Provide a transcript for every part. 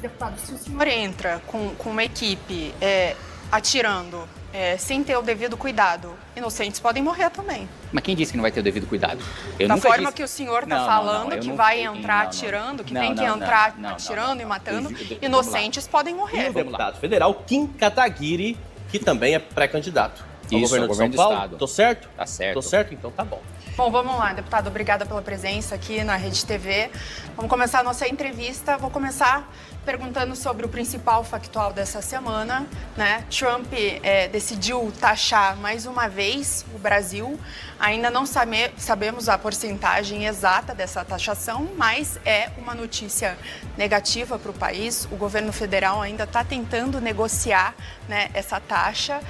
deputado, se o senhor entra com uma equipe atirando sem ter o devido cuidado, inocentes podem morrer também. Mas quem disse que não vai ter o devido cuidado? Da forma que o senhor está falando, que vai entrar atirando, que tem que entrar atirando e matando, inocentes podem morrer. O deputado federal Kim Kataguiri, que também é pré-candidato ao governo de São Paulo. Tô certo? Tá certo. Tô certo? Então tá bom. Bom, vamos lá, deputado. Obrigada pela presença aqui na Rede TV. Vamos começar a nossa entrevista. Vou começar perguntando sobre o principal factual dessa semana, né? Trump decidiu taxar mais uma vez o Brasil. Ainda não sabemos a porcentagem exata dessa taxação, mas é uma notícia negativa para o país. O governo federal ainda está tentando negociar, né, essa taxa.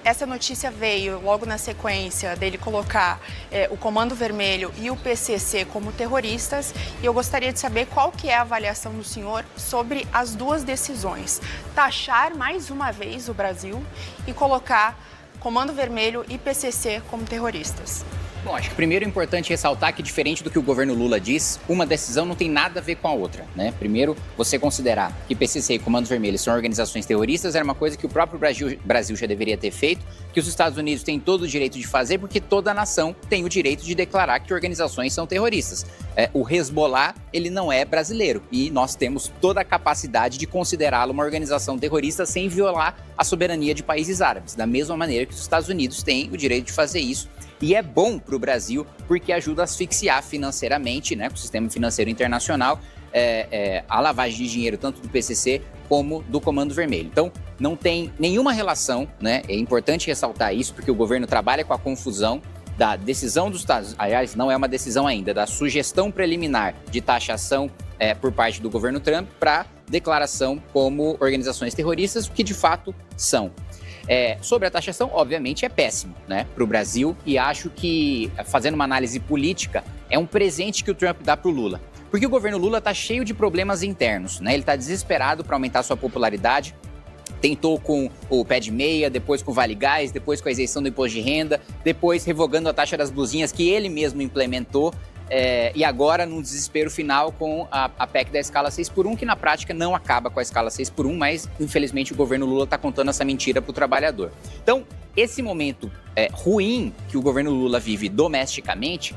Essa notícia veio logo na sequência dele colocar o Comando Vermelho e o PCC como terroristas, e eu gostaria de saber qual que é a avaliação do senhor sobre as duas decisões: taxar mais uma vez o Brasil e colocar Comando Vermelho e PCC como terroristas. Bom, acho que primeiro é importante ressaltar que, diferente do que o governo Lula diz, uma decisão não tem nada a ver com a outra, né? Primeiro, você considerar que PCC e Comandos Vermelhos são organizações terroristas era uma coisa que o próprio Brasil já deveria ter feito, que os Estados Unidos têm todo o direito de fazer, porque toda nação tem o direito de declarar que organizações são terroristas. O Hezbollah, ele não é brasileiro e nós temos toda a capacidade de considerá-lo uma organização terrorista sem violar a soberania de países árabes, da mesma maneira que os Estados Unidos têm o direito de fazer isso. E é bom para o Brasil porque ajuda a asfixiar financeiramente, né, com o sistema financeiro internacional, a lavagem de dinheiro tanto do PCC como do Comando Vermelho. Então, não tem nenhuma relação, né? É importante ressaltar isso porque o governo trabalha com a confusão da decisão dos Estados Unidos, aliás, não é uma decisão ainda, da sugestão preliminar de taxação por parte do governo Trump para declaração como organizações terroristas, o que de fato são. Sobre a taxação, obviamente, é péssimo, né, para o Brasil, e acho que, fazendo uma análise política, é um presente que o Trump dá para o Lula. Porque o governo Lula está cheio de problemas internos, né? Ele está desesperado para aumentar sua popularidade. Tentou com o pé de meia, depois com o Vale Gás, depois com a isenção do imposto de renda, depois revogando a taxa das blusinhas que ele mesmo implementou. E agora, num desespero final, com a PEC da escala 6x1, que na prática não acaba com a escala 6x1, mas infelizmente o governo Lula está contando essa mentira para o trabalhador. Então, esse momento ruim que o governo Lula vive domesticamente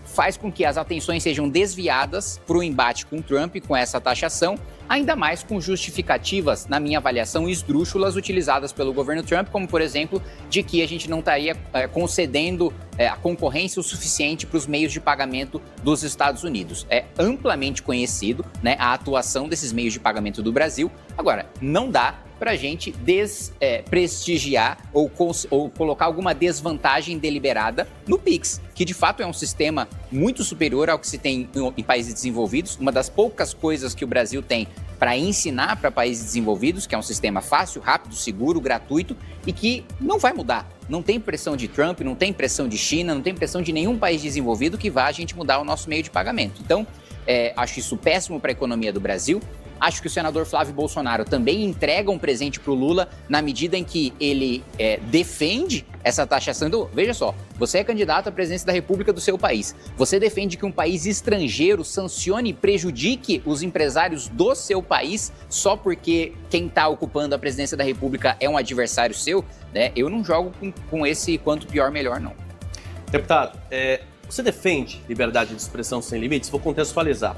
faz com que as atenções sejam desviadas para o embate com o Trump, com essa taxação, ainda mais com justificativas, na minha avaliação, esdrúxulas utilizadas pelo governo Trump, como, por exemplo, de que a gente não estaria concedendo a concorrência o suficiente para os meios de pagamento dos Estados Unidos. É amplamente conhecido, né, a atuação desses meios de pagamento do Brasil. Agora, não dá para a gente desprestigiar ou colocar alguma desvantagem deliberada no Pix, que de fato é um sistema muito superior ao que se tem em países desenvolvidos. Uma das poucas coisas que o Brasil tem para ensinar para países desenvolvidos, que é um sistema fácil, rápido, seguro, gratuito e que não vai mudar. Não tem pressão de Trump, não tem pressão de China, não tem pressão de nenhum país desenvolvido que vá a gente mudar o nosso meio de pagamento. Então, acho isso péssimo para a economia do Brasil. Acho que o senador Flávio Bolsonaro também entrega um presente para o Lula na medida em que ele defende essa taxação. Então, veja só, você é candidato à presidência da República do seu país. Você defende que um país estrangeiro sancione e prejudique os empresários do seu país só porque quem está ocupando a presidência da República é um adversário seu, né? Eu não jogo com esse quanto pior, melhor, não. Deputado, você defende liberdade de expressão sem limites? Vou contextualizar.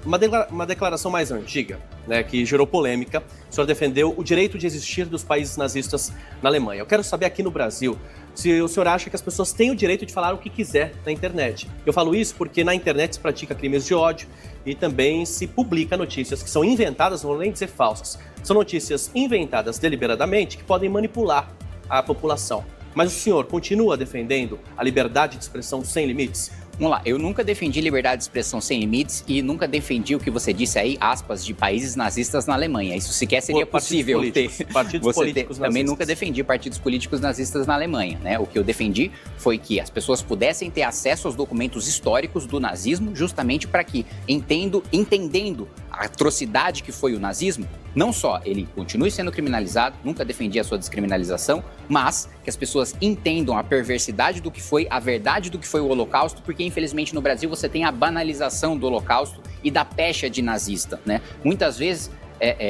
Uma declaração mais antiga, né, que gerou polêmica, o senhor defendeu o direito de existir dos países nazistas na Alemanha. Eu quero saber aqui no Brasil se o senhor acha que as pessoas têm o direito de falar o que quiser na internet. Eu falo isso porque na internet se pratica crimes de ódio e também se publica notícias que são inventadas, não vou nem dizer falsas. São notícias inventadas deliberadamente que podem manipular a população. Mas o senhor continua defendendo a liberdade de expressão sem limites? Vamos lá, eu nunca defendi liberdade de expressão sem limites e nunca defendi o que você disse aí, aspas, de países nazistas na Alemanha. Isso sequer seria possível ter. Partidos políticos nazistas. Também nunca defendi partidos políticos nazistas na Alemanha, né? O que eu defendi foi que as pessoas pudessem ter acesso aos documentos históricos do nazismo, justamente para que, entendendo atrocidade que foi o nazismo, não só ele continue sendo criminalizado, nunca defendi a sua descriminalização, mas que as pessoas entendam a perversidade do que foi, a verdade do que foi o Holocausto, porque infelizmente no Brasil você tem a banalização do Holocausto e da pecha de nazista, né? Muitas vezes,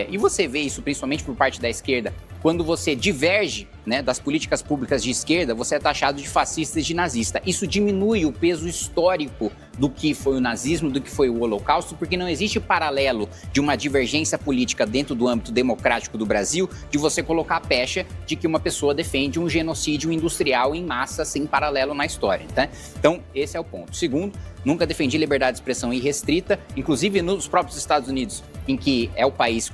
e você vê isso principalmente por parte da esquerda, quando você diverge, né, das políticas públicas de esquerda, você é taxado de fascista e de nazista. Isso diminui o peso histórico do que foi o nazismo, do que foi o Holocausto, porque não existe paralelo de uma divergência política dentro do âmbito democrático do Brasil de você colocar a pecha de que uma pessoa defende um genocídio industrial em massa sem paralelo na história, tá? Então, esse é o ponto. Segundo, nunca defendi liberdade de expressão irrestrita, inclusive nos próprios Estados Unidos, em que é o país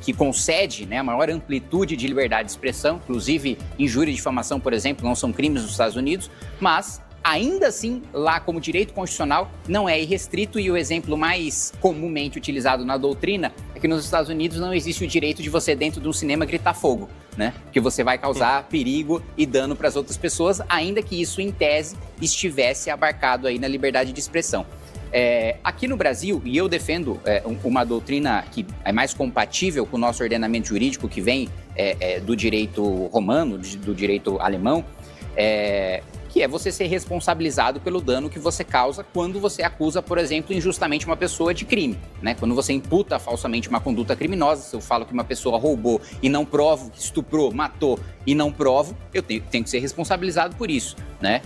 que concede, né, a maior amplitude de liberdade de expressão, inclusive injúria e difamação, por exemplo, não são crimes nos Estados Unidos, mas ainda assim, lá como direito constitucional, não é irrestrito, e o exemplo mais comumente utilizado na doutrina é que nos Estados Unidos não existe o direito de você, dentro de um cinema, gritar fogo, né? Que você vai causar perigo e dano para as outras pessoas, ainda que isso, em tese, estivesse abarcado aí na liberdade de expressão. Aqui no Brasil, e eu defendo uma doutrina que é mais compatível com o nosso ordenamento jurídico, que vem do direito romano, do direito alemão, que é você ser responsabilizado pelo dano que você causa quando você acusa, por exemplo, injustamente uma pessoa de crime, né? Quando você imputa falsamente uma conduta criminosa, se eu falo que uma pessoa roubou e não provo, estuprou, matou e não provo, eu tenho que ser responsabilizado por isso, né?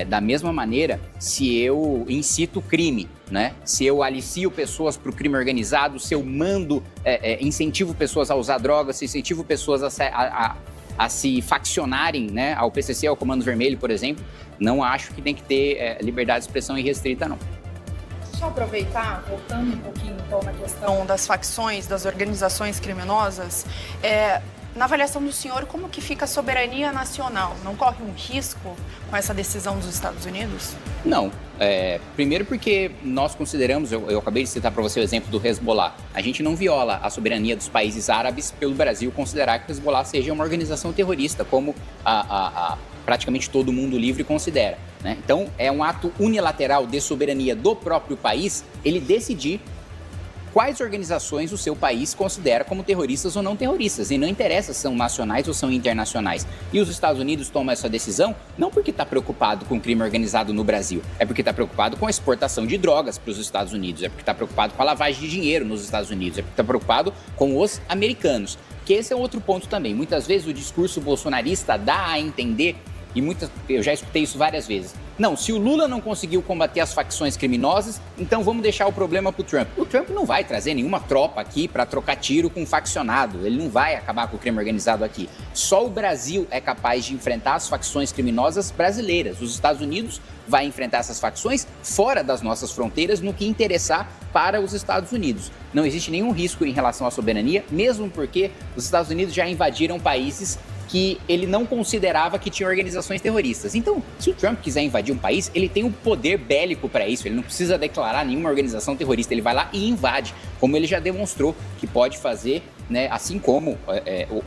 Da mesma maneira, se eu incito crime, né? Se eu alicio pessoas para o crime organizado, se eu mando, incentivo pessoas a usar drogas, se incentivo pessoas a se faccionarem, né, ao PCC, ao Comando Vermelho, por exemplo, não acho que tem que ter liberdade de expressão irrestrita, não. Deixa eu aproveitar, voltando um pouquinho então na questão das facções, das organizações criminosas, na avaliação do senhor, como que fica a soberania nacional? Não corre um risco com essa decisão dos Estados Unidos? Não. Primeiro porque nós consideramos, eu acabei de citar para você o exemplo do Hezbollah, a gente não viola a soberania dos países árabes pelo Brasil considerar que o Hezbollah seja uma organização terrorista, como praticamente todo mundo livre considera, né? Então, é um ato unilateral de soberania do próprio país ele decidir quais organizações o seu país considera como terroristas ou não terroristas. E não interessa se são nacionais ou são internacionais. E os Estados Unidos tomam essa decisão não porque está preocupado com o crime organizado no Brasil, é porque está preocupado com a exportação de drogas para os Estados Unidos, é porque está preocupado com a lavagem de dinheiro nos Estados Unidos, é porque está preocupado com os americanos. Que esse é outro ponto também. Muitas vezes o discurso bolsonarista dá a entender, e eu já escutei isso várias vezes, não, se o Lula não conseguiu combater as facções criminosas, então vamos deixar o problema para o Trump. O Trump não vai trazer nenhuma tropa aqui para trocar tiro com um faccionado, ele não vai acabar com o crime organizado aqui. Só o Brasil é capaz de enfrentar as facções criminosas brasileiras. Os Estados Unidos vai enfrentar essas facções fora das nossas fronteiras no que interessar para os Estados Unidos. Não existe nenhum risco em relação à soberania, mesmo porque os Estados Unidos já invadiram países que ele não considerava que tinha organizações terroristas. Então, se o Trump quiser invadir um país, ele tem o poder bélico para isso, ele não precisa declarar nenhuma organização terrorista, ele vai lá e invade, como ele já demonstrou que pode fazer, né, assim como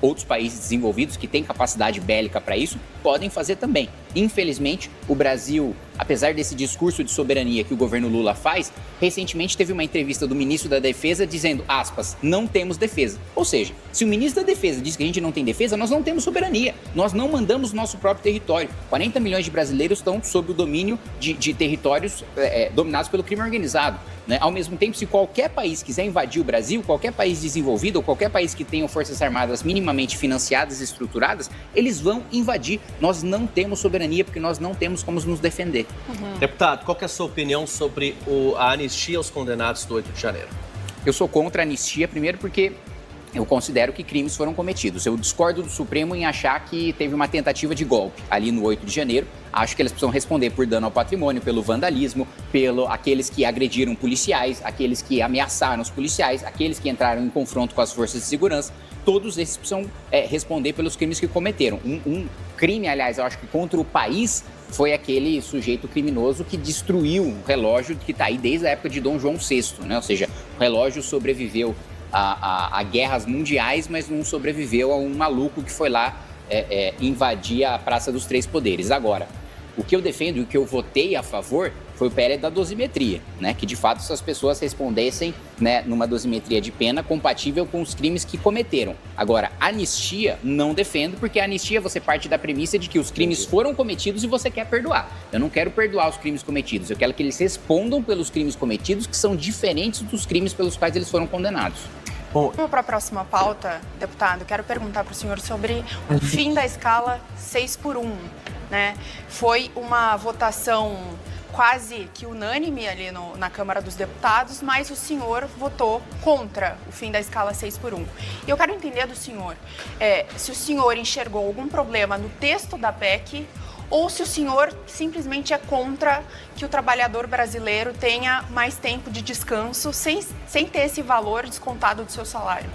outros países desenvolvidos que têm capacidade bélica para isso, podem fazer também. Infelizmente, o Brasil, apesar desse discurso de soberania que o governo Lula faz, recentemente teve uma entrevista do ministro da Defesa dizendo, aspas, não temos defesa. Ou seja, se o ministro da Defesa diz que a gente não tem defesa, nós não temos soberania. Nós não mandamos nosso próprio território. 40 milhões de brasileiros estão sob o domínio de territórios dominados pelo crime organizado, né? Ao mesmo tempo, se qualquer país quiser invadir o Brasil, qualquer país desenvolvido ou qualquer país que tenha forças armadas minimamente financiadas e estruturadas, eles vão invadir. Nós não temos soberania porque nós não temos como nos defender. Deputado, qual que é a sua opinião sobre a anistia aos condenados do 8 de janeiro? Eu sou contra a anistia, primeiro porque eu considero que crimes foram cometidos. Eu discordo do Supremo em achar que teve uma tentativa de golpe ali no 8 de janeiro. Acho que eles precisam responder por dano ao patrimônio, pelo vandalismo, aqueles que agrediram policiais, aqueles que ameaçaram os policiais, aqueles que entraram em confronto com as forças de segurança. Todos esses precisam responder pelos crimes que cometeram. Um crime, aliás, eu acho que contra o país, foi aquele sujeito criminoso que destruiu um relógio que está aí desde a época de Dom João VI, né? Ou seja, o relógio sobreviveu a guerras mundiais, mas não sobreviveu a um maluco que foi lá invadir a Praça dos Três Poderes. Agora, o que eu defendo e o que eu votei a favor foi o PL da dosimetria, né? Que de fato essas pessoas respondessem, né, numa dosimetria de pena compatível com os crimes que cometeram. Agora, anistia não defendo, porque a anistia você parte da premissa de que os crimes foram cometidos e você quer perdoar. Eu não quero perdoar os crimes cometidos, eu quero que eles respondam pelos crimes cometidos, que são diferentes dos crimes pelos quais eles foram condenados. Vamos para a próxima pauta, deputado. Quero perguntar para o senhor sobre o fim da escala 6x1, né? Foi uma votação quase que unânime ali na Câmara dos Deputados, mas o senhor votou contra o fim da escala 6x1. E eu quero entender do senhor se o senhor enxergou algum problema no texto da PEC ou se o senhor simplesmente é contra que o trabalhador brasileiro tenha mais tempo de descanso sem ter esse valor descontado do seu salário.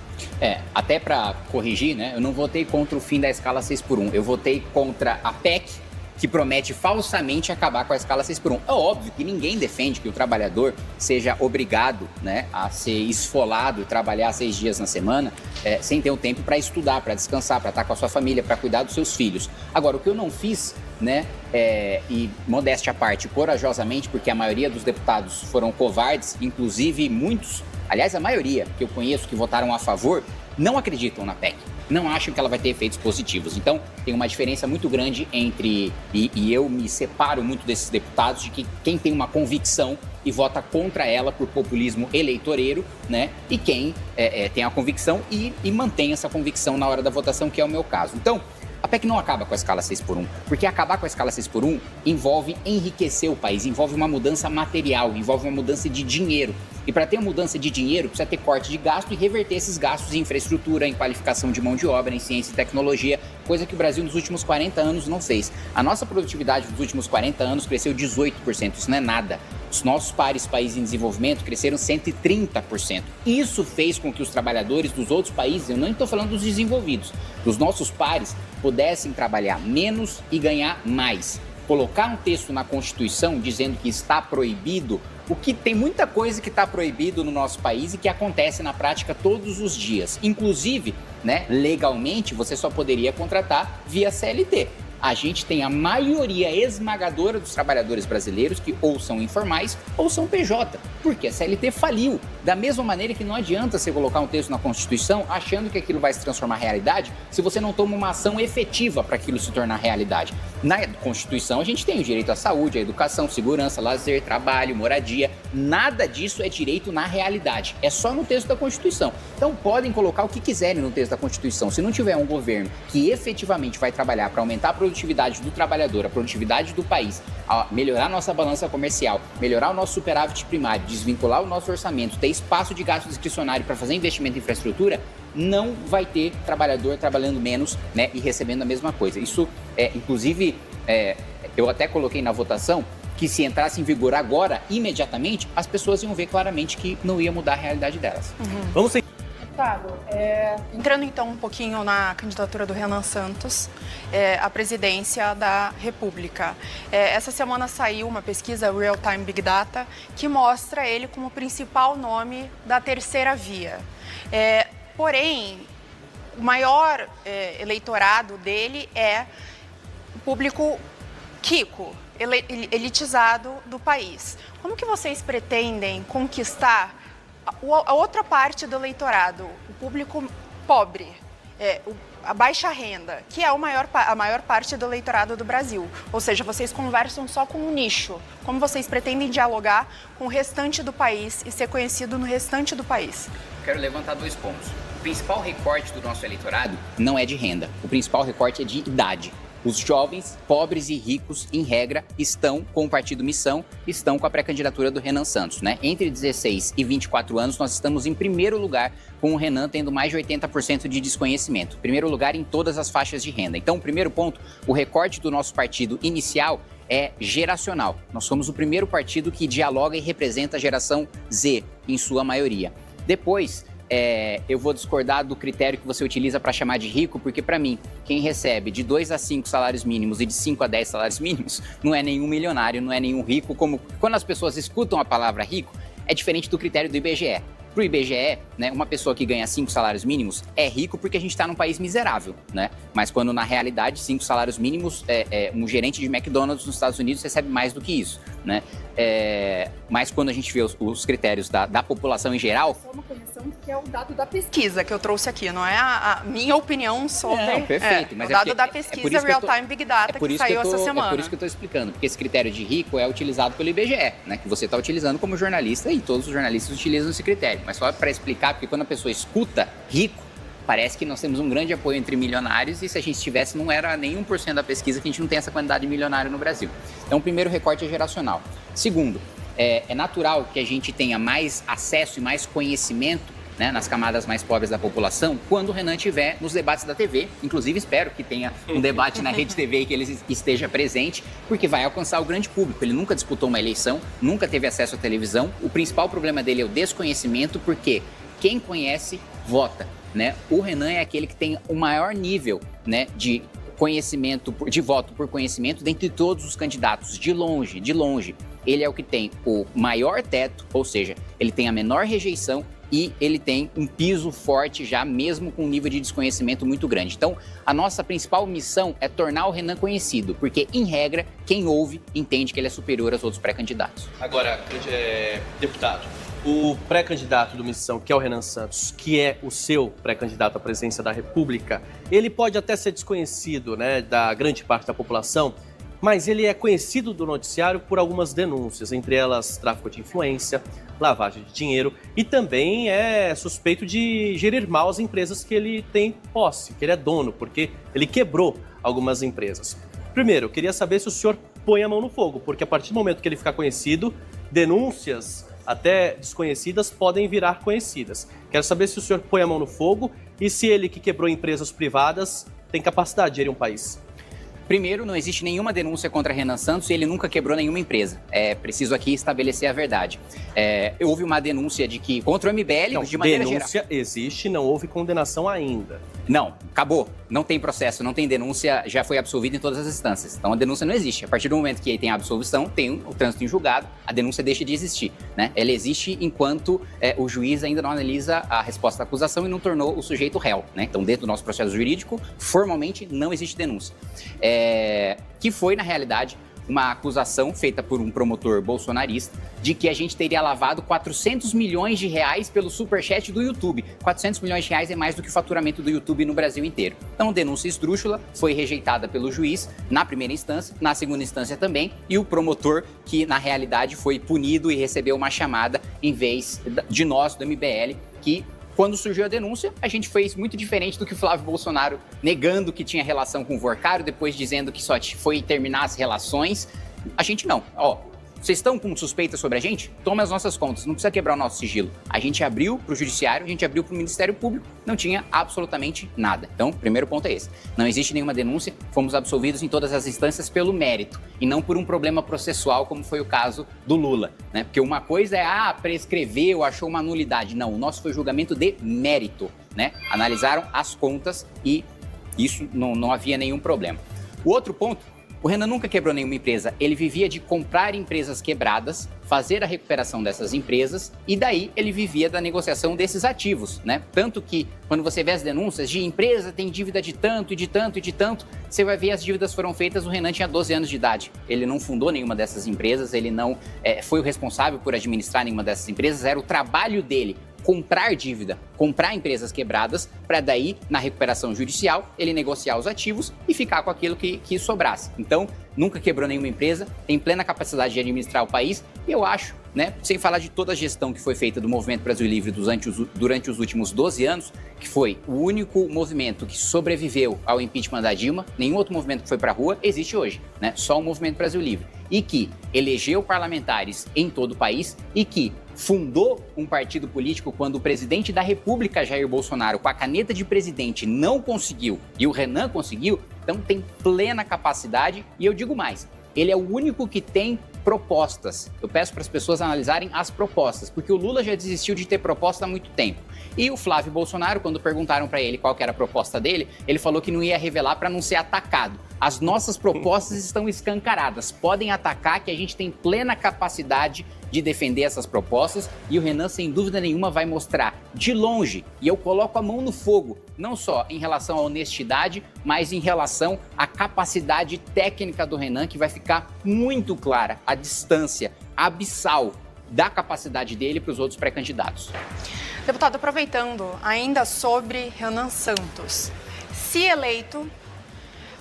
Até para corrigir, né, eu não votei contra o fim da escala 6x1, eu votei contra a PEC, que promete falsamente acabar com a escala 6x1. É óbvio que ninguém defende que o trabalhador seja obrigado, né, a ser esfolado e trabalhar 6 dias na semana sem ter o tempo para estudar, para descansar, para estar com a sua família, para cuidar dos seus filhos. Agora, o que eu não fiz, né, e modéstia à parte, corajosamente, porque a maioria dos deputados foram covardes, inclusive muitos, aliás, a maioria que eu conheço que votaram a favor, não acreditam na PEC. Não acham que ela vai ter efeitos positivos. Então, tem uma diferença muito grande entre, e eu me separo muito desses deputados, de que quem tem uma convicção e vota contra ela por populismo eleitoreiro, né? E quem tem a convicção e mantém essa convicção na hora da votação, que é o meu caso. Então, a PEC não acaba com a escala 6x1, porque acabar com a escala 6x1 envolve enriquecer o país, envolve uma mudança material, envolve uma mudança de dinheiro. E para ter uma mudança de dinheiro, precisa ter corte de gasto e reverter esses gastos em infraestrutura, em qualificação de mão de obra, em ciência e tecnologia, coisa que o Brasil nos últimos 40 anos não fez. A nossa produtividade nos últimos 40 anos cresceu 18%, isso não é nada. Os nossos países em desenvolvimento cresceram 130%. Isso fez com que os trabalhadores dos outros países, eu não estou falando dos desenvolvidos, dos nossos pares, pudessem trabalhar menos e ganhar mais. Colocar um texto na Constituição dizendo que está proibido, o que tem muita coisa que está proibido no nosso país e que acontece na prática todos os dias. Inclusive, né, legalmente, você só poderia contratar via CLT. A gente tem a maioria esmagadora dos trabalhadores brasileiros que ou são informais ou são PJ, porque a CLT faliu. Da mesma maneira que não adianta você colocar um texto na Constituição achando que aquilo vai se transformar em realidade se você não toma uma ação efetiva para aquilo se tornar realidade. Na Constituição a gente tem o direito à saúde, à educação, segurança, lazer, trabalho, moradia. Nada disso é direito na realidade. É só no texto da Constituição. Então podem colocar o que quiserem no texto da Constituição. Se não tiver um governo que efetivamente vai trabalhar para aumentar a produtividade do trabalhador, a produtividade do país, a melhorar a nossa balança comercial, melhorar o nosso superávit primário, desvincular o nosso orçamento, ter espaço de gasto discricionário para fazer investimento em infraestrutura, não vai ter trabalhador trabalhando menos, né, e recebendo a mesma coisa. Isso, inclusive, eu até coloquei na votação que se entrasse em vigor agora, imediatamente, as pessoas iam ver claramente que não ia mudar a realidade delas. Vamos seguir. Deputado, entrando então um pouquinho na candidatura do Renan Santos à presidência da República. Essa semana saiu uma pesquisa Real Time Big Data que mostra ele como o principal nome da terceira via. Porém, o maior eleitorado dele é o público rico, elitizado do país. Como que vocês pretendem conquistar a outra parte do eleitorado, o público pobre, a baixa renda, que é a maior parte do eleitorado do Brasil? Ou seja, vocês conversam só com um nicho. Como vocês pretendem dialogar com o restante do país e ser conhecido no restante do país? Quero levantar 2 pontos. O principal recorte do nosso eleitorado não é de renda. O principal recorte é de idade. Os jovens, pobres e ricos, em regra, estão com o Partido Missão, estão com a pré-candidatura do Renan Santos, né? Entre 16 e 24 anos, nós estamos em primeiro lugar, com o Renan tendo mais de 80% de desconhecimento. Primeiro lugar em todas as faixas de renda. Então, o primeiro ponto, o recorte do nosso partido inicial é geracional. Nós somos o primeiro partido que dialoga e representa a geração Z, em sua maioria. Depois, eu vou discordar do critério que você utiliza para chamar de rico, porque para mim, quem recebe de 2 a 5 salários mínimos e de 5 a 10 salários mínimos, não é nenhum milionário, não é nenhum rico. Como quando as pessoas escutam a palavra rico, é diferente do critério do IBGE. Para o IBGE, né, uma pessoa que ganha 5 salários mínimos é rico porque a gente está num país miserável, né? Mas quando na realidade 5 salários mínimos, um gerente de McDonald's nos Estados Unidos recebe mais do que isso, né? Mas quando a gente vê os critérios da população em geral... Só uma correção, que é o dado da pesquisa que eu trouxe aqui, não é a minha opinião sobre... Não, perfeito. Mas o dado da pesquisa Real Time Big Data que saiu essa semana. É por isso que eu estou explicando, porque esse critério de rico é utilizado pelo IBGE, né? Que você está utilizando como jornalista e todos os jornalistas utilizam esse critério. Mas só para explicar, porque quando a pessoa escuta rico, parece que nós temos um grande apoio entre milionários e se a gente tivesse, não era nem 1% da pesquisa que a gente não tem essa quantidade de milionário no Brasil. Então, o primeiro recorte é geracional. Segundo, é natural que a gente tenha mais acesso e mais conhecimento, né, nas camadas mais pobres da população, quando o Renan estiver nos debates da TV. Inclusive, espero que tenha um debate na Rede TV e que ele esteja presente, porque vai alcançar o grande público. Ele nunca disputou uma eleição, nunca teve acesso à televisão. O principal problema dele é o desconhecimento, porque quem conhece, vota, né? O Renan é aquele que tem o maior nível, né, de conhecimento, de voto por conhecimento dentre todos os candidatos, de longe, de longe. Ele é o que tem o maior teto, ou seja, ele tem a menor rejeição e ele tem um piso forte já, mesmo com um nível de desconhecimento muito grande. Então, a nossa principal missão é tornar o Renan conhecido, porque, em regra, quem ouve entende que ele é superior aos outros pré-candidatos. Agora, deputado, o pré-candidato do Missão, que é o Renan Santos, que é o seu pré-candidato à presidência da República, ele pode até ser desconhecido, né, da grande parte da população, mas ele é conhecido do noticiário por algumas denúncias, entre elas tráfico de influência, lavagem de dinheiro e também é suspeito de gerir mal as empresas que ele tem posse, que ele é dono, porque ele quebrou algumas empresas. Primeiro, eu queria saber se o senhor põe a mão no fogo, porque a partir do momento que ele ficar conhecido, denúncias até desconhecidas podem virar conhecidas. Quero saber se o senhor põe a mão no fogo e se ele que quebrou empresas privadas tem capacidade de gerir um país. Primeiro, não existe nenhuma denúncia contra Renan Santos e ele nunca quebrou nenhuma empresa. É preciso aqui estabelecer a verdade. Houve uma denúncia de que contra o MBL, não, de maneira geral. Denúncia existe, não houve condenação ainda. Não, acabou. Não tem processo, não tem denúncia, já foi absolvido em todas as instâncias. Então a denúncia não existe. A partir do momento que tem a absolvição, tem o trânsito em julgado, a denúncia deixa de existir, né? Ela existe enquanto o juiz ainda não analisa a resposta da acusação e não tornou o sujeito réu, né? Então, dentro do nosso processo jurídico, formalmente não existe denúncia. Que foi, na realidade, uma acusação feita por um promotor bolsonarista de que a gente teria lavado 400 milhões de reais pelo superchat do YouTube. 400 milhões de reais é mais do que o faturamento do YouTube no Brasil inteiro. Então, denúncia esdrúxula foi rejeitada pelo juiz na primeira instância, na segunda instância também, e o promotor, que na realidade foi punido e recebeu uma chamada em vez de nós, do MBL, que... Quando surgiu a denúncia, a gente fez muito diferente do que o Flávio Bolsonaro negando que tinha relação com o Vorcário, depois dizendo que só foi terminar as relações. A gente não. Vocês estão com suspeita sobre a gente? Toma as nossas contas, não precisa quebrar o nosso sigilo. A gente abriu para o Judiciário, a gente abriu para o Ministério Público, não tinha absolutamente nada. Então, o primeiro ponto é esse. Não existe nenhuma denúncia, fomos absolvidos em todas as instâncias pelo mérito e não por um problema processual, como foi o caso do Lula, né? Porque uma coisa é, prescreveu, achou uma nulidade. Não, o nosso foi julgamento de mérito, né? Analisaram as contas e isso não havia nenhum problema. O outro ponto, o Renan nunca quebrou nenhuma empresa, ele vivia de comprar empresas quebradas, fazer a recuperação dessas empresas e daí ele vivia da negociação desses ativos, né? Tanto que quando você vê as denúncias de empresa tem dívida de tanto e de tanto e de tanto, você vai ver as dívidas foram feitas, o Renan tinha 12 anos de idade. Ele não fundou nenhuma dessas empresas, ele não foi o responsável por administrar nenhuma dessas empresas, era o trabalho dele. Comprar dívida, comprar empresas quebradas, para daí, na recuperação judicial, ele negociar os ativos e ficar com aquilo que sobrasse. Então, nunca quebrou nenhuma empresa, tem plena capacidade de administrar o país e eu acho, né, sem falar de toda a gestão que foi feita do Movimento Brasil Livre durante os últimos 12 anos, que foi o único movimento que sobreviveu ao impeachment da Dilma, nenhum outro movimento que foi para a rua existe hoje, né? Só o Movimento Brasil Livre. E que elegeu parlamentares em todo o país e que fundou um partido político quando o presidente da República, Jair Bolsonaro, com a caneta de presidente, não conseguiu e o Renan conseguiu, então tem plena capacidade e eu digo mais, ele é o único que tem propostas. Eu peço para as pessoas analisarem as propostas, porque o Lula já desistiu de ter proposta há muito tempo. E o Flávio Bolsonaro, quando perguntaram para ele qual que era a proposta dele, ele falou que não ia revelar para não ser atacado. As nossas propostas estão escancaradas. Podem atacar que a gente tem plena capacidade de defender essas propostas e o Renan, sem dúvida nenhuma, vai mostrar de longe, e eu coloco a mão no fogo, não só em relação à honestidade, mas em relação à capacidade técnica do Renan, que vai ficar muito clara a distância abissal da capacidade dele para os outros pré-candidatos. Deputado, aproveitando ainda sobre Renan Santos, se eleito,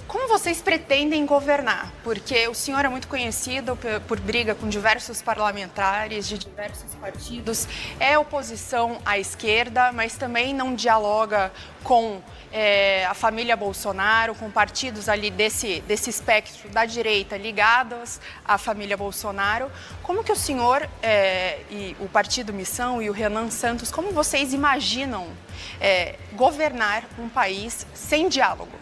como vocês pretendem governar? Porque o senhor é muito conhecido por briga com diversos parlamentares de diversos partidos, é oposição à esquerda, mas também não dialoga com a família Bolsonaro, com partidos ali desse espectro da direita ligados à família Bolsonaro. Como que o senhor e o Partido Missão e o Renan Santos, como vocês imaginam governar um país sem diálogo?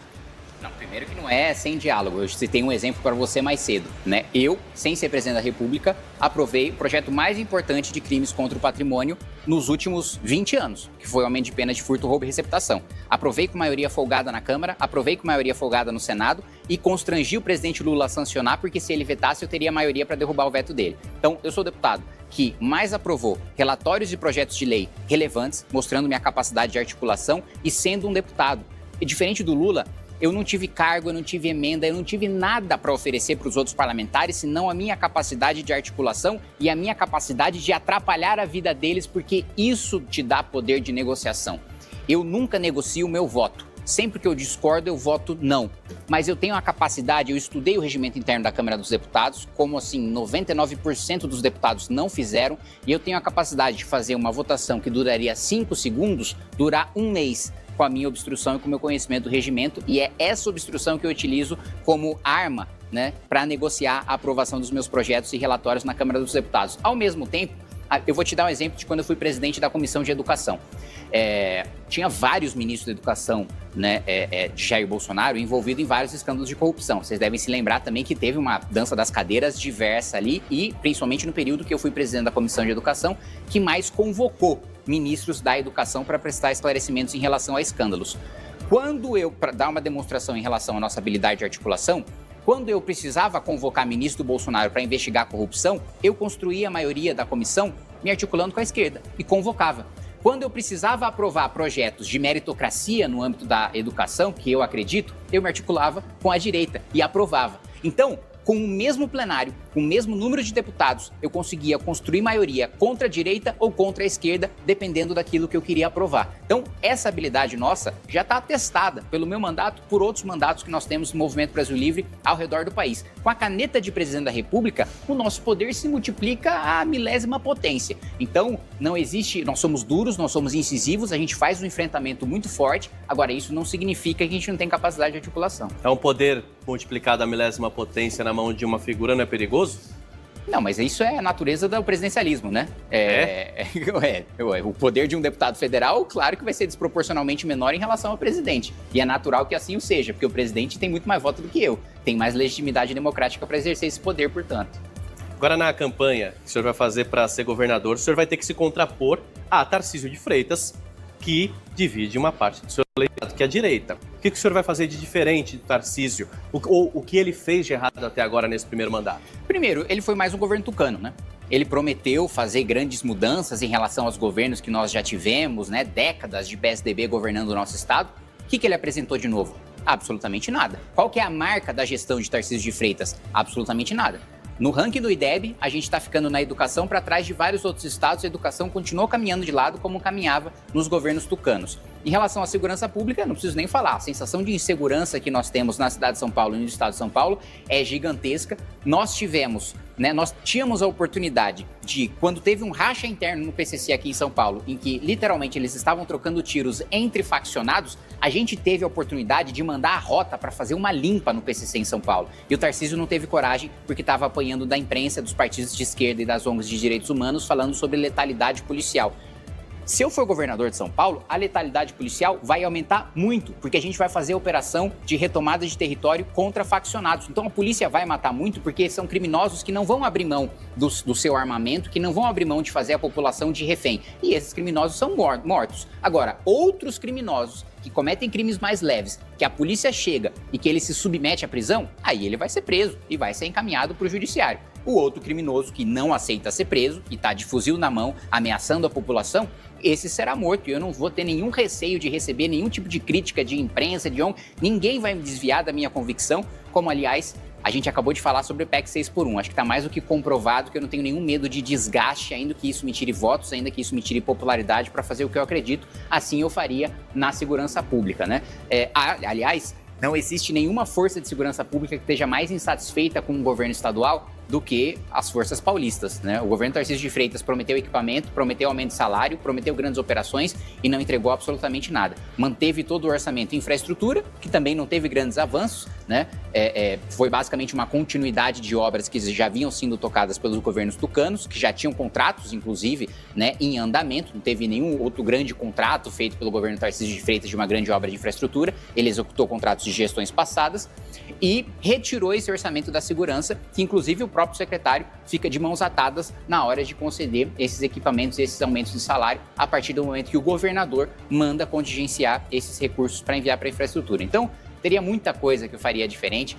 Não, primeiro que não é sem diálogo. Eu citei um exemplo para você mais cedo, né? Eu, sem ser presidente da República, aprovei o projeto mais importante de crimes contra o patrimônio nos últimos 20 anos, que foi o aumento de pena de furto, roubo e receptação. Aprovei com maioria folgada na Câmara, aprovei com maioria folgada no Senado e constrangi o presidente Lula a sancionar, porque se ele vetasse, eu teria maioria para derrubar o veto dele. Então, eu sou o deputado que mais aprovou relatórios e projetos de lei relevantes, mostrando minha capacidade de articulação e sendo um deputado. E diferente do Lula, eu não tive cargo, eu não tive emenda, eu não tive nada para oferecer para os outros parlamentares, senão a minha capacidade de articulação e a minha capacidade de atrapalhar a vida deles, porque isso te dá poder de negociação. Eu nunca negocio o meu voto. Sempre que eu discordo, eu voto não. Mas eu tenho a capacidade, eu estudei o regimento interno da Câmara dos Deputados, como assim 99% dos deputados não fizeram, e eu tenho a capacidade de fazer uma votação que duraria 5 segundos, durar 1 mês. Com a minha obstrução e com o meu conhecimento do regimento, e é essa obstrução que eu utilizo como arma, né, para negociar a aprovação dos meus projetos e relatórios na Câmara dos Deputados. Ao mesmo tempo, eu vou te dar um exemplo de quando eu fui presidente da Comissão de Educação. Tinha vários ministros da Educação, né, de Jair Bolsonaro envolvidos em vários escândalos de corrupção. Vocês devem se lembrar também que teve uma dança das cadeiras diversa ali e, principalmente no período que eu fui presidente da Comissão de Educação, que mais convocou ministros da educação para prestar esclarecimentos em relação a escândalos. Para dar uma demonstração em relação à nossa habilidade de articulação, quando eu precisava convocar ministro Bolsonaro para investigar a corrupção, eu construía a maioria da comissão me articulando com a esquerda e convocava. Quando eu precisava aprovar projetos de meritocracia no âmbito da educação, que eu acredito, eu me articulava com a direita e aprovava. Então, com o mesmo plenário, com o mesmo número de deputados, eu conseguia construir maioria contra a direita ou contra a esquerda, dependendo daquilo que eu queria aprovar. Então, essa habilidade nossa já está atestada pelo meu mandato, por outros mandatos que nós temos no Movimento Brasil Livre ao redor do país. Com a caneta de presidente da República, o nosso poder se multiplica à milésima potência. Então, não existe, nós somos duros, nós somos incisivos, a gente faz um enfrentamento muito forte. Agora, isso não significa que a gente não tem capacidade de articulação. É um poder multiplicado à milésima potência na mão de uma figura, não é perigoso? Não, mas isso é a natureza do presidencialismo, né? O poder de um deputado federal, claro que vai ser desproporcionalmente menor em relação ao presidente. E é natural que assim o seja, porque o presidente tem muito mais voto do que eu. Tem mais legitimidade democrática para exercer esse poder, portanto. Agora, na campanha que o senhor vai fazer para ser governador, o senhor vai ter que se contrapor a Tarcísio de Freitas, que divide uma parte do seu eleitorado, que é a direita. O que o senhor vai fazer de diferente do Tarcísio? O que ele fez de errado até agora nesse primeiro mandato? Primeiro, ele foi mais um governo tucano, né? Ele prometeu fazer grandes mudanças em relação aos governos que nós já tivemos, né? Décadas de PSDB governando o nosso estado. O que ele apresentou de novo? Absolutamente nada. Qual que é a marca da gestão de Tarcísio de Freitas? Absolutamente nada. No ranking do IDEB, a gente está ficando na educação para trás de vários outros estados. A educação continuou caminhando de lado como caminhava nos governos tucanos. Em relação à segurança pública, não preciso nem falar. A sensação de insegurança que nós temos na cidade de São Paulo e no estado de São Paulo é gigantesca. Nós tínhamos a oportunidade de, quando teve um racha interno no PCC aqui em São Paulo, em que literalmente eles estavam trocando tiros entre faccionados, a gente teve a oportunidade de mandar a rota para fazer uma limpa no PCC em São Paulo. E o Tarcísio não teve coragem porque estava apanhando da imprensa, dos partidos de esquerda e das ONGs de direitos humanos falando sobre letalidade policial. Se eu for governador de São Paulo, a letalidade policial vai aumentar muito, porque a gente vai fazer operação de retomada de território contra faccionados. Então a polícia vai matar muito porque são criminosos que não vão abrir mão do seu armamento, que não vão abrir mão de fazer a população de refém. E esses criminosos são mortos. Agora, outros criminosos que cometem crimes mais leves, que a polícia chega e que ele se submete à prisão, aí ele vai ser preso e vai ser encaminhado para o judiciário. O outro criminoso que não aceita ser preso, que está de fuzil na mão, ameaçando a população, esse será morto. E eu não vou ter nenhum receio de receber nenhum tipo de crítica de imprensa, de ONG. Ninguém vai me desviar da minha convicção, como, aliás, a gente acabou de falar sobre o PEC 6x1. Acho que está mais do que comprovado que eu não tenho nenhum medo de desgaste, ainda que isso me tire votos, ainda que isso me tire popularidade para fazer o que eu acredito. Assim eu faria na segurança pública, né? Aliás, não existe nenhuma força de segurança pública que esteja mais insatisfeita com o governo estadual do que as forças paulistas, né? O governo Tarcísio de Freitas prometeu equipamento, prometeu aumento de salário, prometeu grandes operações e não entregou absolutamente nada. Manteve todo o orçamento em infraestrutura, que também não teve grandes avanços, né? Foi basicamente uma continuidade de obras que já vinham sendo tocadas pelos governos tucanos, que já tinham contratos, inclusive, né, em andamento. Não teve nenhum outro grande contrato feito pelo governo Tarcísio de Freitas de uma grande obra de infraestrutura. Ele executou contratos de gestões passadas e retirou esse orçamento da segurança, que inclusive o próprio secretário fica de mãos atadas na hora de conceder esses equipamentos e esses aumentos de salário a partir do momento que o governador manda contingenciar esses recursos para enviar para a infraestrutura. Então, teria muita coisa que eu faria diferente.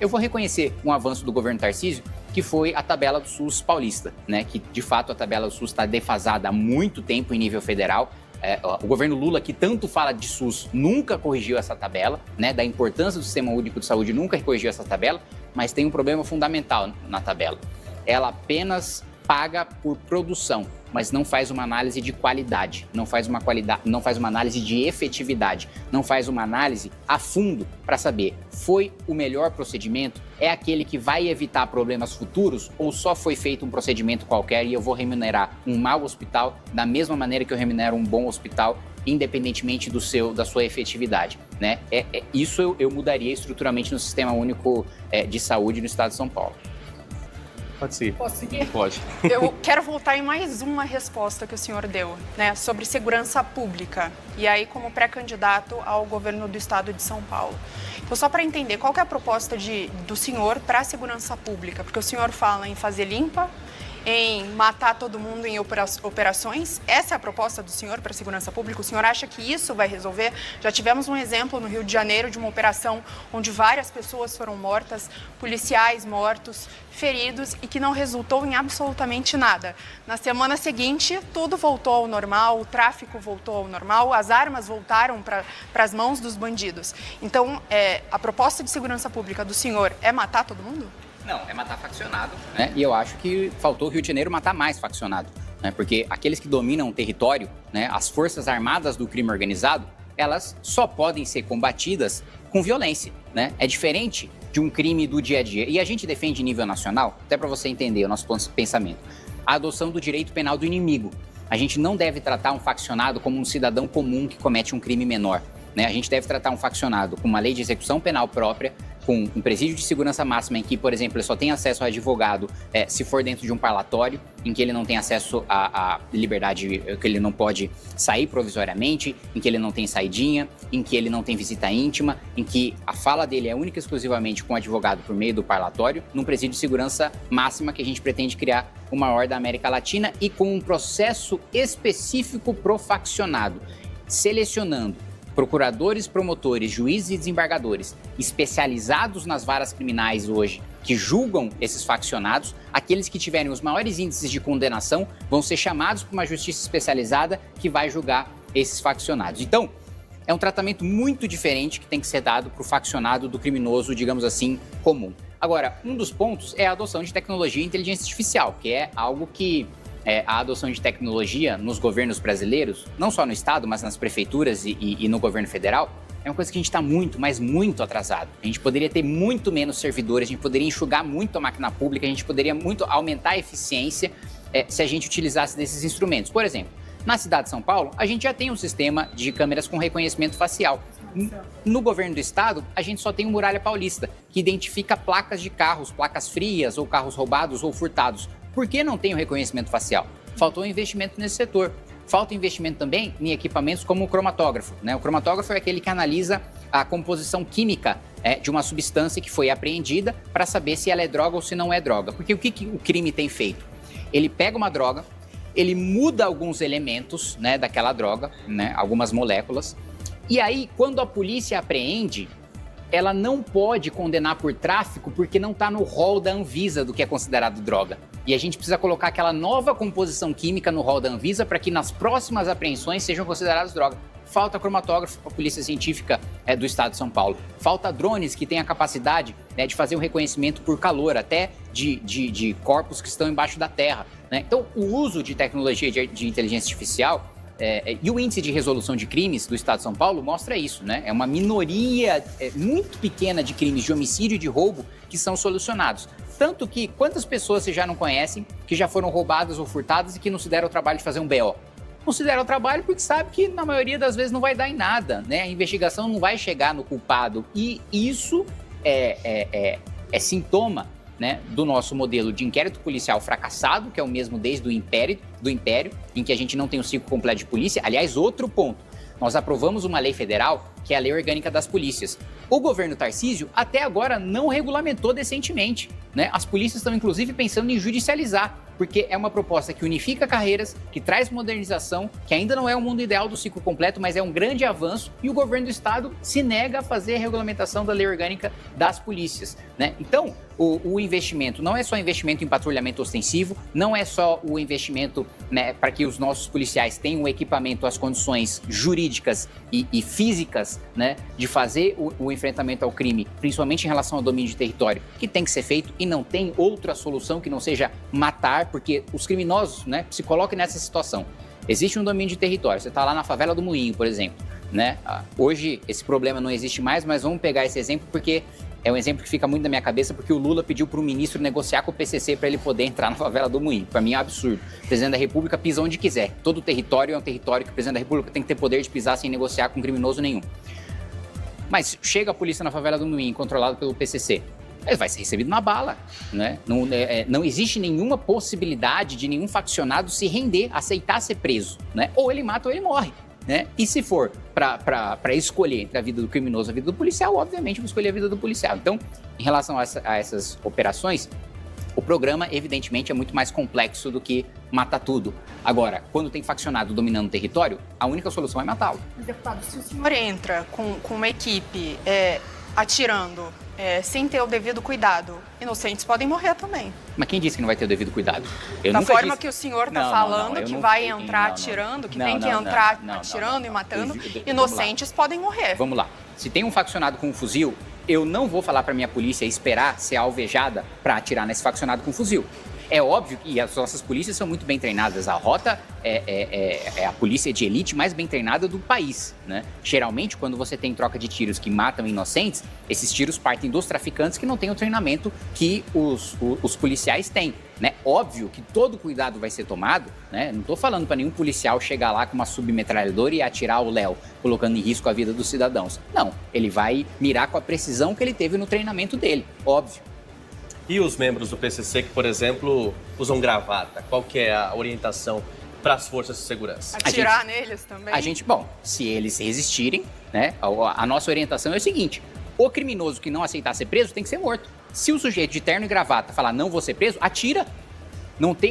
Eu vou reconhecer um avanço do governo Tarcísio, que foi a tabela do SUS paulista, né? Que, de fato, a tabela do SUS está defasada há muito tempo em nível federal. O governo Lula, que tanto fala de SUS, nunca corrigiu essa tabela, né? Da importância do Sistema Único de Saúde, nunca corrigiu essa tabela, mas tem um problema fundamental na tabela. Ela apenas paga por produção, mas não faz uma análise de qualidade, não faz uma análise de efetividade, não faz uma análise a fundo para saber, foi o melhor procedimento? É aquele que vai evitar problemas futuros ou só foi feito um procedimento qualquer e eu vou remunerar um mau hospital da mesma maneira que eu remunero um bom hospital, independentemente da sua efetividade, né? Isso eu mudaria estruturalmente no Sistema Único de Saúde no estado de São Paulo. Pode seguir. Posso seguir? Pode. Eu quero voltar em mais uma resposta que o senhor deu, né, sobre segurança pública. E aí, como pré-candidato ao governo do estado de São Paulo. Então, só para entender, qual que é a proposta do senhor para a segurança pública? Porque o senhor fala em fazer limpa, em matar todo mundo em operações. Essa é a proposta do senhor para a segurança pública? O senhor acha que isso vai resolver? Já tivemos um exemplo no Rio de Janeiro de uma operação onde várias pessoas foram mortas, policiais mortos, feridos e que não resultou em absolutamente nada. Na semana seguinte, tudo voltou ao normal, o tráfico voltou ao normal, as armas voltaram para as mãos dos bandidos. Então, a proposta de segurança pública do senhor é matar todo mundo? Não, é matar faccionado, né? E eu acho que faltou o Rio de Janeiro matar mais faccionado, né? Porque aqueles que dominam o território, né, as forças armadas do crime organizado, elas só podem ser combatidas com violência, né? É diferente de um crime do dia a dia. E a gente defende em nível nacional, até para você entender o nosso pensamento, a adoção do direito penal do inimigo. A gente não deve tratar um faccionado como um cidadão comum que comete um crime menor, né? A gente deve tratar um faccionado com uma lei de execução penal própria, com um presídio de segurança máxima em que, por exemplo, ele só tem acesso ao advogado se for dentro de um parlatório, em que ele não tem acesso à liberdade, que ele não pode sair provisoriamente, em que ele não tem saidinha, em que ele não tem visita íntima, em que a fala dele é única e exclusivamente com o advogado por meio do parlatório, num presídio de segurança máxima que a gente pretende criar o maior da América Latina e com um processo específico pro faccionado, selecionando procuradores, promotores, juízes e desembargadores especializados nas varas criminais hoje, que julgam esses faccionados, aqueles que tiverem os maiores índices de condenação vão ser chamados para uma justiça especializada que vai julgar esses faccionados. Então, é um tratamento muito diferente que tem que ser dado para o faccionado do criminoso, digamos assim, comum. Agora, um dos pontos é a adoção de tecnologia e inteligência artificial, que é algo que a adoção de tecnologia nos governos brasileiros, não só no estado, mas nas prefeituras e no governo federal, é uma coisa que a gente está muito, mas muito atrasado. A gente poderia ter muito menos servidores, a gente poderia enxugar muito a máquina pública, a gente poderia muito aumentar a eficiência se a gente utilizasse desses instrumentos. Por exemplo, na cidade de São Paulo, a gente já tem um sistema de câmeras com reconhecimento facial. No governo do estado, a gente só tem o Muralha Paulista, que identifica placas de carros, placas frias ou carros roubados ou furtados. Por que não tem o reconhecimento facial? Faltou investimento nesse setor. Falta investimento também em equipamentos como o cromatógrafo, né? O cromatógrafo é aquele que analisa a composição química de uma substância que foi apreendida para saber se ela é droga ou se não é droga. Porque o que o crime tem feito? Ele pega uma droga, ele muda alguns elementos, né, daquela droga, né, algumas moléculas, e aí, quando a polícia apreende, ela não pode condenar por tráfico porque não está no rol da Anvisa do que é considerado droga. E a gente precisa colocar aquela nova composição química no rol da Anvisa para que nas próximas apreensões sejam consideradas drogas. Falta cromatógrafo para a Polícia Científica do Estado de São Paulo. Falta drones que tenham a capacidade, né, de fazer um reconhecimento por calor, até de corpos que estão embaixo da terra, né? Então, o uso de tecnologia de inteligência artificial e o índice de resolução de crimes do Estado de São Paulo mostra isso, né? É uma minoria muito pequena de crimes de homicídio e de roubo que são solucionados. Tanto que, quantas pessoas você já não conhecem que já foram roubadas ou furtadas e que não se deram o trabalho de fazer um BO? Não se deram o trabalho porque sabe que, na maioria das vezes, não vai dar em nada, né? A investigação não vai chegar no culpado. E isso é sintoma, né, do nosso modelo de inquérito policial fracassado, que é o mesmo desde o Império, em que a gente não tem o ciclo completo de polícia. Aliás, outro ponto, nós aprovamos uma lei federal, que é a Lei Orgânica das Polícias. O governo Tarcísio até agora não regulamentou decentemente, né? As polícias estão, inclusive, pensando em judicializar, porque é uma proposta que unifica carreiras, que traz modernização, que ainda não é o mundo ideal do ciclo completo, mas é um grande avanço, e o governo do estado se nega a fazer a regulamentação da Lei Orgânica das Polícias, né? Então, o investimento não é só investimento em patrulhamento ostensivo, não é só o investimento, né, para que os nossos policiais tenham o equipamento, as condições jurídicas e físicas, né, de fazer o enfrentamento ao crime, principalmente em relação ao domínio de território, que tem que ser feito e não tem outra solução que não seja matar, porque os criminosos, né, se colocam nessa situação. Existe um domínio de território, você está lá na favela do Moinho, por exemplo, né? Hoje esse problema não existe mais, mas vamos pegar esse exemplo porque é um exemplo que fica muito na minha cabeça, porque o Lula pediu para o ministro negociar com o PCC para ele poder entrar na favela do Moinho. Para mim é um absurdo. O presidente da República pisa onde quiser. Todo território é um território que o presidente da República tem que ter poder de pisar sem negociar com criminoso nenhum. Mas chega a polícia na favela do Moinho, controlado pelo PCC. Ele vai ser recebido na bala, né? Não existe nenhuma possibilidade de nenhum faccionado se render, aceitar ser preso, né? Ou ele mata ou ele morre, né? E se for para escolher entre a vida do criminoso e a vida do policial, obviamente eu vou escolher a vida do policial. Então, em relação a essas operações, o programa, evidentemente, é muito mais complexo do que matar tudo. Agora, quando tem faccionado dominando o território, a única solução é matá-lo. Mas, deputado, se o senhor entra com uma equipe atirando sem ter o devido cuidado, inocentes podem morrer também. Mas quem disse que não vai ter o devido cuidado? Da forma que o senhor está falando, que vai entrar atirando, que tem que entrar atirando e matando, inocentes podem morrer. Vamos lá. Se tem um faccionado com um fuzil, eu não vou falar para minha polícia esperar ser alvejada para atirar nesse faccionado com um fuzil. É óbvio que as nossas polícias são muito bem treinadas. A Rota é a polícia de elite mais bem treinada do país, né? Geralmente, quando você tem troca de tiros que matam inocentes, esses tiros partem dos traficantes que não têm o treinamento que os policiais têm, né? Óbvio que todo cuidado vai ser tomado, né? Não estou falando para nenhum policial chegar lá com uma submetralhadora e atirar o Léo, colocando em risco a vida dos cidadãos. Não, ele vai mirar com a precisão que ele teve no treinamento dele, óbvio. E os membros do PCC que, por exemplo, usam gravata? Qual que é a orientação para as forças de segurança? Atirar neles também? Bom, se eles resistirem, né, a nossa orientação é o seguinte: o criminoso que não aceitar ser preso tem que ser morto. Se o sujeito de terno e gravata falar não vou ser preso, atira.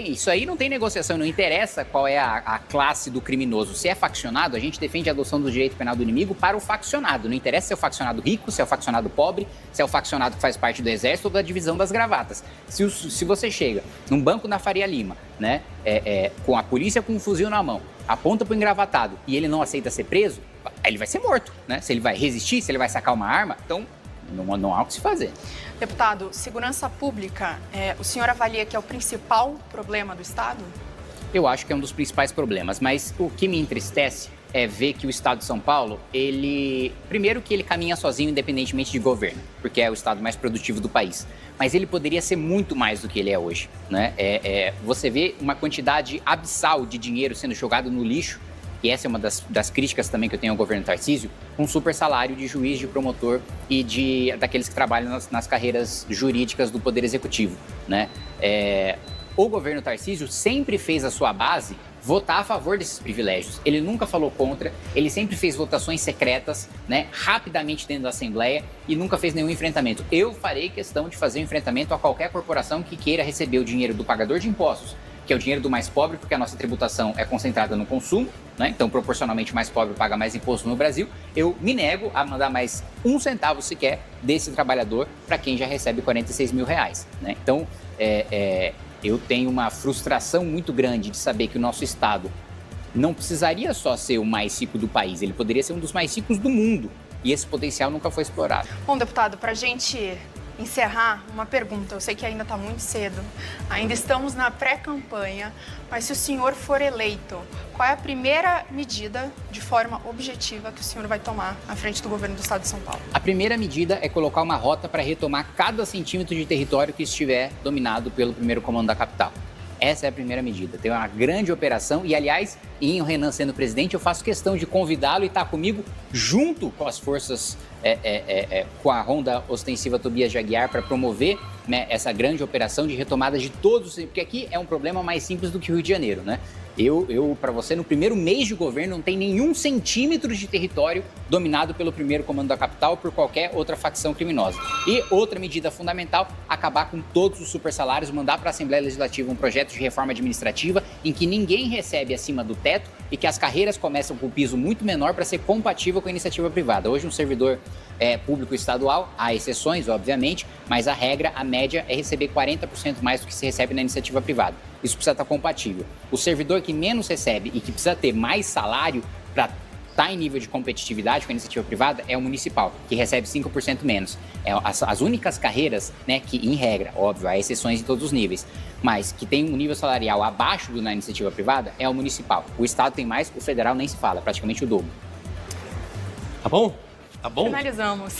Isso aí não tem negociação, não interessa qual é a classe do criminoso. Se é faccionado, a gente defende a adoção do direito penal do inimigo para o faccionado. Não interessa se é o faccionado rico, se é o faccionado pobre, se é o faccionado que faz parte do exército ou da divisão das gravatas. Se você chega num banco na Faria Lima, né, com a polícia com um fuzil na mão, aponta para o engravatado e ele não aceita ser preso, ele vai ser morto, né? Se ele vai resistir, se ele vai sacar uma arma, então não há o que se fazer. Deputado, segurança pública, o senhor avalia que é o principal problema do Estado? Eu acho que é um dos principais problemas, mas o que me entristece é ver que o Estado de São Paulo, primeiro que ele caminha sozinho independentemente de governo, porque é o Estado mais produtivo do país, mas ele poderia ser muito mais do que ele é hoje, né? Você vê uma quantidade abissal de dinheiro sendo jogado no lixo, e essa é uma das críticas também que eu tenho ao governo Tarcísio, um super salário de juiz, de promotor e daqueles que trabalham nas carreiras jurídicas do Poder Executivo, né? O governo Tarcísio sempre fez a sua base votar a favor desses privilégios. Ele nunca falou contra, ele sempre fez votações secretas, né, rapidamente dentro da Assembleia e nunca fez nenhum enfrentamento. Eu farei questão de fazer um enfrentamento a qualquer corporação que queira receber o dinheiro do pagador de impostos que é o dinheiro do mais pobre, porque a nossa tributação é concentrada no consumo, né? Então, proporcionalmente, o mais pobre paga mais imposto no Brasil. Eu me nego a mandar mais um centavo sequer desse trabalhador para quem já recebe 46 mil reais, né? Então, eu tenho uma frustração muito grande de saber que o nosso Estado não precisaria só ser o mais rico do país, ele poderia ser um dos mais ricos do mundo. E esse potencial nunca foi explorado. Bom, deputado, para a gente encerrar, uma pergunta. Eu sei que ainda está muito cedo, ainda estamos na pré-campanha, mas se o senhor for eleito, qual é a primeira medida, de forma objetiva, que o senhor vai tomar à frente do governo do Estado de São Paulo? A primeira medida é colocar uma rota para retomar cada centímetro de território que estiver dominado pelo primeiro comando da capital. Essa é a primeira medida. Tem uma grande operação e, aliás, em o Renan sendo presidente, eu faço questão de convidá-lo e estar comigo junto com as forças, com a Ronda Ostensiva Tobias de Aguiar para promover, né, essa grande operação de retomada de todos, porque aqui é um problema mais simples do que o Rio de Janeiro, né? Para você, no primeiro mês de governo, não tem nenhum centímetro de território dominado pelo primeiro comando da capital por qualquer outra facção criminosa. E outra medida fundamental, acabar com todos os supersalários, mandar para a Assembleia Legislativa um projeto de reforma administrativa em que ninguém recebe acima do teto e que as carreiras começam com um piso muito menor para ser compatível com a iniciativa privada. Hoje, um servidor público estadual, há exceções, obviamente, mas a regra, a média, é receber 40% mais do que se recebe na iniciativa privada. Isso precisa estar compatível. O servidor que menos recebe e que precisa ter mais salário para estar em nível de competitividade com a iniciativa privada é o municipal, que recebe 5% menos. As únicas carreiras, né, que, em regra, óbvio, há exceções em todos os níveis, mas que tem um nível salarial abaixo do na iniciativa privada é o municipal. O Estado tem mais, o federal nem se fala, praticamente o dobro. Tá bom? Tá bom? Finalizamos.